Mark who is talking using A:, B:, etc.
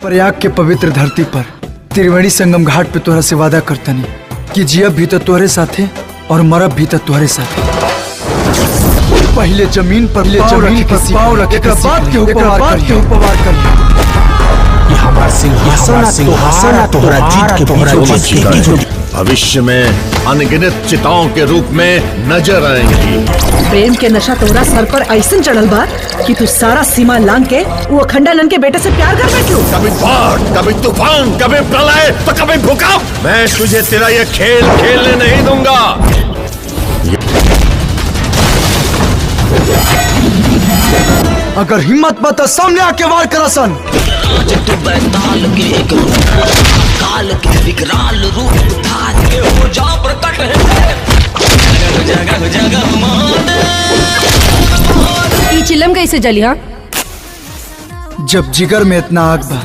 A: प्रयाग के पवित्र धरती पर त्रिवेणी संगम घाट पे तोहरा से वादा करतनी कि जियब भी तो तोहरे साथे और मरब भी तो तोहरे साथे। पहले जमीन पर पाँव रखे के बाद के उपवार करिए।
B: ये हमारा सिंहासन तोहरा जीत के
C: भविष्य में अनगिनत चिताओं के रूप में नजर आएंगी।
D: प्रेम के नशा तोरा सर पर ऐसा चढ़ल बा कि तू सारा सीमा लांग के वो अखंडानंद के बेटे से प्यार कर बैठू।
C: कभी बाढ़, कभी तूफान, कभी प्रलय, तो कभी भूकंप। मैं तुझे तेरा ये खेल खेलने नहीं दूंगा।
A: अगर हिम्मत बा तो सामने आके वार करा सन।
E: काल के विकराल रूप धार के हो जा प्रकट
F: चिलम कैसे जली? हाँ,
A: जब जिगर में इतना आग बा